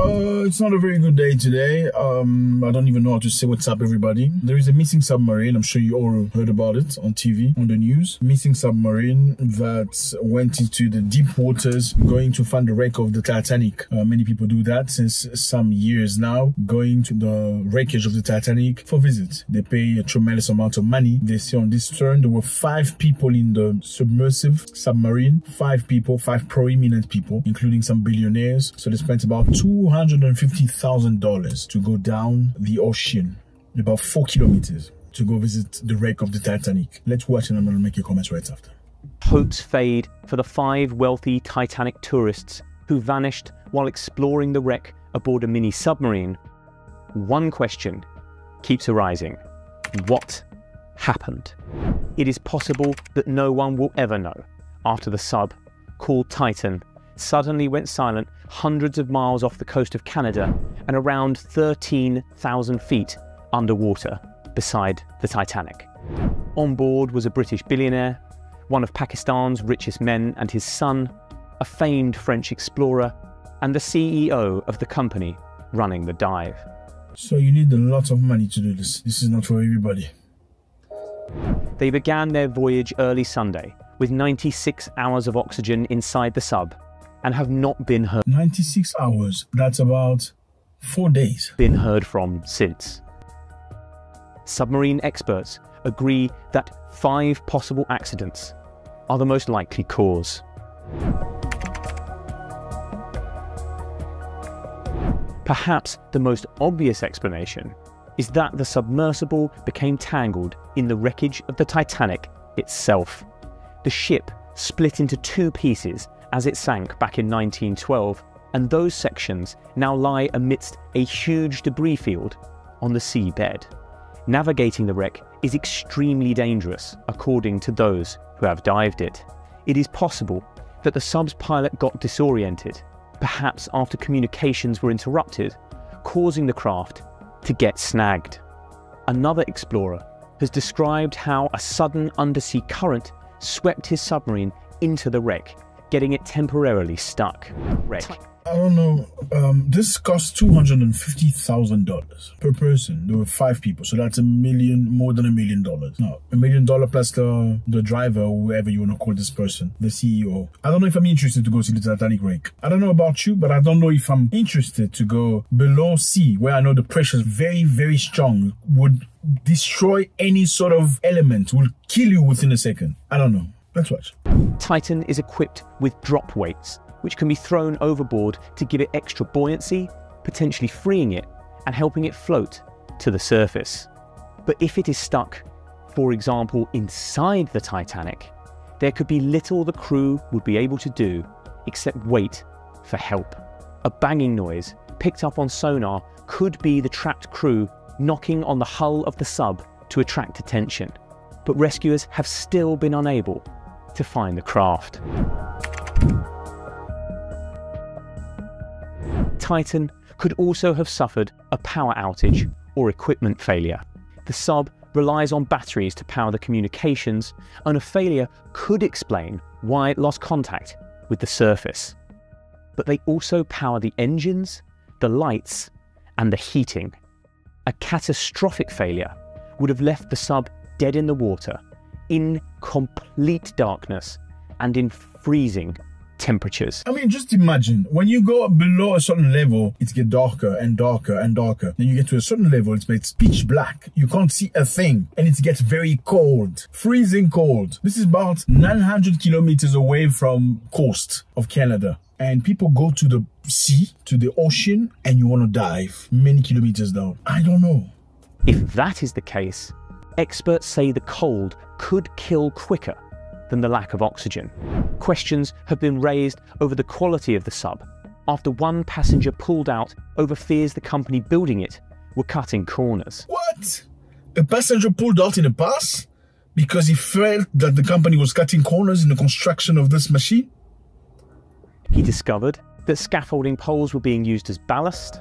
It's not a very good day today. I don't even know how to say what's up, everybody. There is a missing submarine. I'm sure you all heard about it on TV, on the news. Missing submarine that went into the deep waters, going to find the wreck of the Titanic. Many people do that since some years now, going to the wreckage of the Titanic for visits. They pay a tremendous amount of money. They say on this turn, there were 5 people in the submersive submarine. 5 people, 5 prominent people, including some billionaires. So they spent about $250,000 to go down the ocean, about 4 kilometers, to go visit the wreck of the Titanic. Let's watch and I'm going to make your comments right after. Hopes fade for the 5 wealthy Titanic tourists who vanished while exploring the wreck aboard a mini submarine. One question keeps arising. What happened? It is possible that no one will ever know after the sub, called Titan, suddenly went silent hundreds of miles off the coast of Canada and around 13,000 feet underwater beside the Titanic. On board was a British billionaire, one of Pakistan's richest men and his son, a famed French explorer, and the CEO of the company running the dive. So you need a lot of money to do this. This is not for everybody. They began their voyage early Sunday with 96 hours of oxygen inside the sub and have not been heard. 96 hours, that's about 4 days. Been heard from since. Submarine experts agree that 5 possible accidents are the most likely cause. Perhaps the most obvious explanation is that the submersible became tangled in the wreckage of the Titanic itself. The ship split into 2 pieces as it sank back in 1912, and those sections now lie amidst a huge debris field on the seabed. Navigating the wreck is extremely dangerous, according to those who have dived it. It is possible that the sub's pilot got disoriented, perhaps after communications were interrupted, causing the craft to get snagged. Another explorer has described how a sudden undersea current swept his submarine into the wreck, getting it temporarily stuck. I don't know. This cost $250,000 per person. There were 5 people, so that's more than $1 million. No, $1 million plus the driver, or whoever you want to call this person, the CEO. I don't know if I'm interested to go see the Titanic wreck. I don't know about you, but I don't know if I'm interested to go below sea, where I know the pressure is very, very strong, would destroy any sort of element, will kill you within a second. I don't know. Let's watch. Titan is equipped with drop weights, which can be thrown overboard to give it extra buoyancy, potentially freeing it and helping it float to the surface. But if it is stuck, for example, inside the Titanic, there could be little the crew would be able to do except wait for help. A banging noise picked up on sonar could be the trapped crew knocking on the hull of the sub to attract attention, but rescuers have still been unable to find the craft. Titan could also have suffered a power outage or equipment failure. The sub relies on batteries to power the communications, and a failure could explain why it lost contact with the surface. But they also power the engines, the lights, and the heating. A catastrophic failure would have left the sub dead in the water, in complete darkness and in freezing temperatures. I mean, just imagine, when you go below a certain level, it gets darker and darker and darker. Then you get to a certain level, it's made pitch black. You can't see a thing, and it gets very cold, freezing cold. This is about 900 kilometers away from coast of Canada. And people go to the sea, to the ocean, and you want to dive many kilometers down. I don't know. If that is the case, experts say the cold could kill quicker than the lack of oxygen. Questions have been raised over the quality of the sub after one passenger pulled out over fears the company building it were cutting corners. What? A passenger pulled out in a pass because he felt that the company was cutting corners in the construction of this machine? He discovered that scaffolding poles were being used as ballast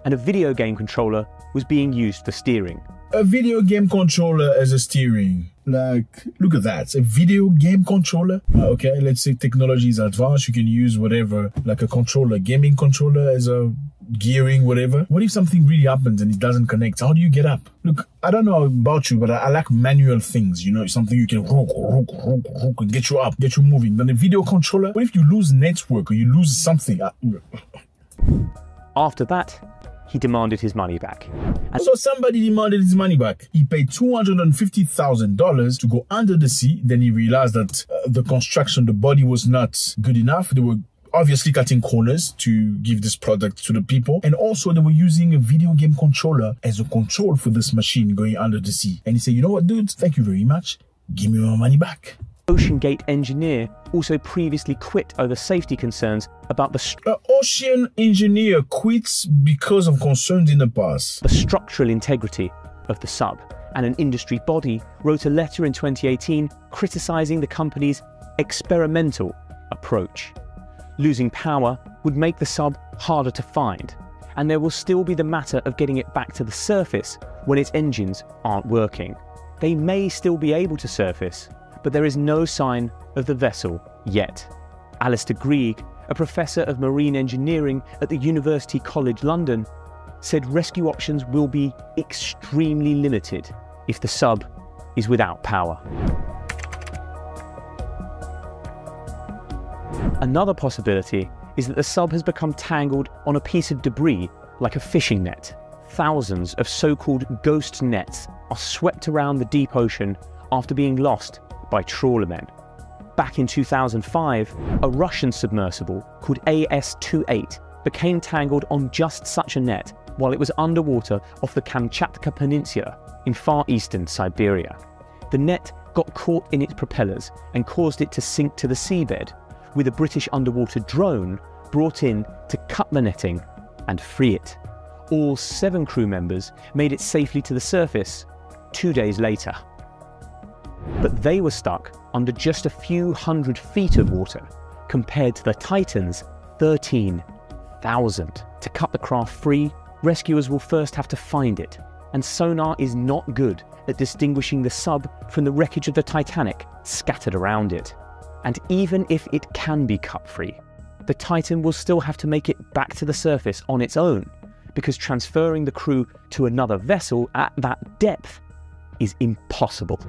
and a video game controller was being used for steering. A video game controller as a steering. Like, look at that. A video game controller. Okay, let's say technology is advanced. You can use whatever, like a controller, gaming controller as a gearing, whatever. What if something really happens and it doesn't connect? How do you get up? Look, I don't know about you, but I like manual things. You know, something you can and get you up, get you moving. Then a video controller, what if you lose network or you lose something? After that, he demanded his money back. So somebody demanded his money back. He paid $250,000 to go under the sea. Then he realized that the construction, the body was not good enough. They were obviously cutting corners to give this product to the people. And also they were using a video game controller as a control for this machine going under the sea. And he said, you know what, dude? Thank you very much. Give me my money back. OceanGate engineer also previously quit over safety concerns about the ocean engineer quits because of concerns in the past. The structural integrity of the sub, and an industry body wrote a letter in 2018 criticizing the company's experimental approach. Losing power would make the sub harder to find, and there will still be the matter of getting it back to the surface when its engines aren't working. They may still be able to surface, but there is no sign of the vessel yet. Alistair Grieg, a professor of marine engineering at the University College London, said rescue options will be extremely limited if the sub is without power. Another possibility is that the sub has become tangled on a piece of debris like a fishing net. Thousands of so-called ghost nets are swept around the deep ocean after being lost by trawlermen. Back in 2005, a Russian submersible called AS-28 became tangled on just such a net while it was underwater off the Kamchatka Peninsula in far eastern Siberia. The net got caught in its propellers and caused it to sink to the seabed, with a British underwater drone brought in to cut the netting and free it. All 7 crew members made it safely to the surface 2 days later. But they were stuck under just a few hundred feet of water compared to the Titan's 13,000. To cut the craft free, rescuers will first have to find it, and sonar is not good at distinguishing the sub from the wreckage of the Titanic scattered around it. And even if it can be cut free, the Titan will still have to make it back to the surface on its own, because transferring the crew to another vessel at that depth is impossible.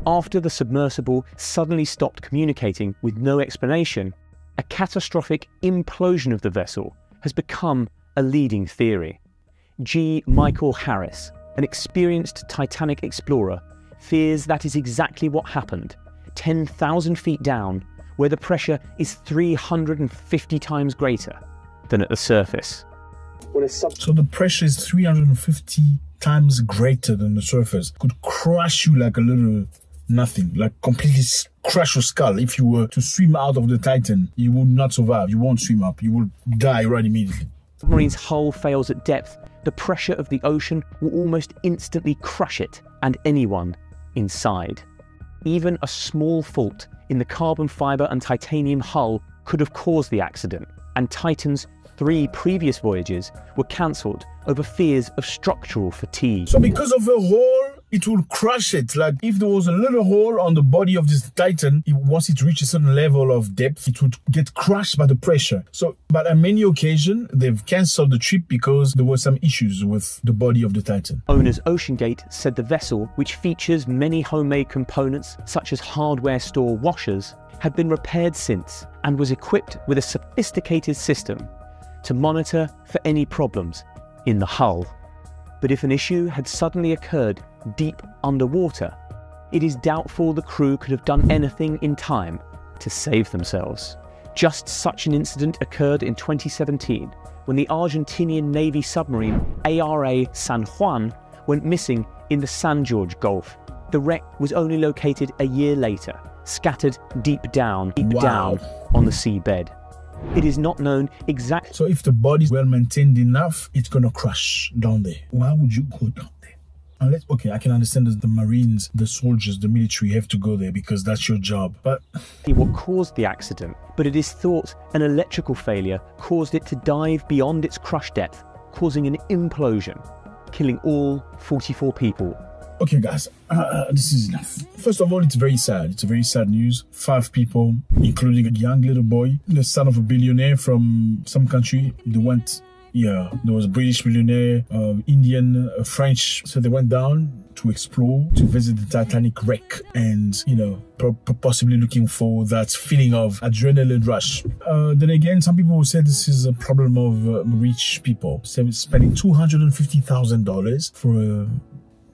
After the submersible suddenly stopped communicating with no explanation, a catastrophic implosion of the vessel has become a leading theory. G. Michael Harris, an experienced Titanic explorer, fears that is exactly what happened, 10,000 feet down, where the pressure is 350 times greater than at the surface. So the pressure is 350 times greater than the surface. It could crush you like a little nothing, like completely crush your skull. If you were to swim out of the Titan, you would not survive. You won't swim up. You will die right immediately. If the submarine's hull fails at depth, the pressure of the ocean will almost instantly crush it and anyone inside. Even a small fault in the carbon fibre and titanium hull could have caused the accident, and Titan's 3 previous voyages were cancelled over fears of structural fatigue. So because of a hole, it will crush it. Like if there was a little hole on the body of this Titan, once it reaches a certain level of depth, it would get crushed by the pressure. So, but on many occasions, they've cancelled the trip because there were some issues with the body of the Titan. Owners OceanGate said the vessel, which features many homemade components such as hardware store washers, had been repaired since and was equipped with a sophisticated system to monitor for any problems in the hull. But if an issue had suddenly occurred deep underwater, it is doubtful the crew could have done anything in time to save themselves. Just such an incident occurred in 2017 when the Argentinian Navy submarine ARA San Juan went missing in the San Jorge Gulf. The wreck was only located a year later, scattered deep down on the seabed. It is not known exactly. So if the body is well maintained enough, it's gonna crash down there. Why would you go down there? Unless, okay, I can understand that the Marines, the soldiers, the military have to go there because that's your job, but... What caused the accident, but it is thought an electrical failure caused it to dive beyond its crush depth causing an implosion, killing all 44 people. Okay, guys, this is enough. First of all, it's very sad. It's a very sad news. 5 people, including a young little boy, the son of a billionaire from some country. They went, yeah, there was a British billionaire, Indian, French. So they went down to explore, to visit the Titanic wreck, and, you know, possibly looking for that feeling of adrenaline rush. Then again, some people will say this is a problem of rich people. So spending $250,000 for a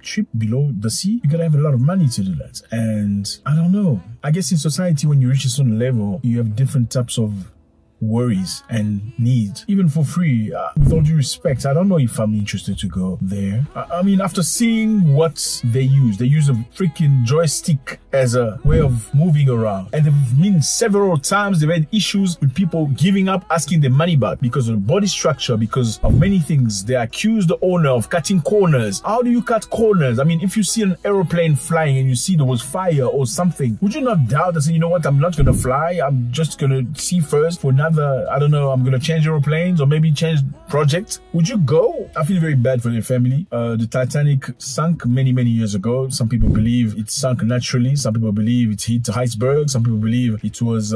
trip below the sea, you gotta have a lot of money to do that. And I don't know, I guess in society, when you reach a certain level, you have different types of worries and needs, even for free. With all due respect, I don't know if I'm interested to go there. I mean, after seeing what they use a freaking joystick as a way of moving around, and they've been several times they've had issues with people giving up, asking their money back because of the body structure, because of many things. They accuse the owner of cutting corners. How do you cut corners? I mean, if you see an aeroplane flying and you see there was fire or something, would you not doubt and say, you know what, I'm not gonna fly, I'm just gonna see first for another, I don't know, I'm gonna change aeroplanes or maybe change projects? Would you go? I feel very bad for their family. The Titanic sunk many years ago. Some people believe it sunk naturally. Some people believe it hit the iceberg. Some people believe it was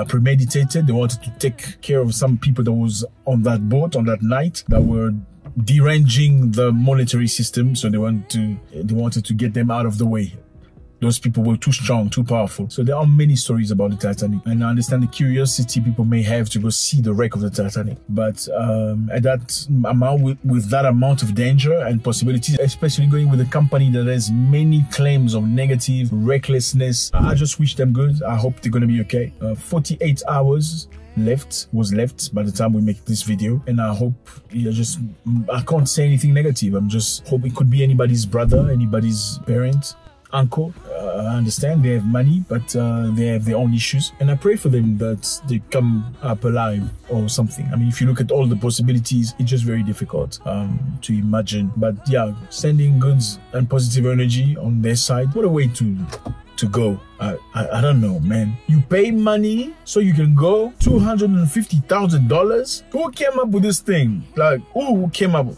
premeditated. They wanted to take care of some people that was on that boat on that night that were deranging the monetary system. So they wanted to get them out of the way. Those people were too strong, too powerful. So there are many stories about the Titanic. And I understand the curiosity people may have to go see the wreck of the Titanic. But at that amount, with that amount of danger and possibilities, especially going with a company that has many claims of negative recklessness, I just wish them good. I hope they're going to be okay. 48 hours was left by the time we make this video, and I hope, I can't say anything negative. I'm just hoping it could be anybody's brother, anybody's parent, uncle. I understand they have money, but they have their own issues, and I pray for them that they come up alive or something. I mean, if you look at all the possibilities, it's just very difficult to imagine. But yeah, sending goods and positive energy on their side. What a way to go. I don't know, man. You pay money so you can go. $250,000. Who came up with this thing? Like, who came up?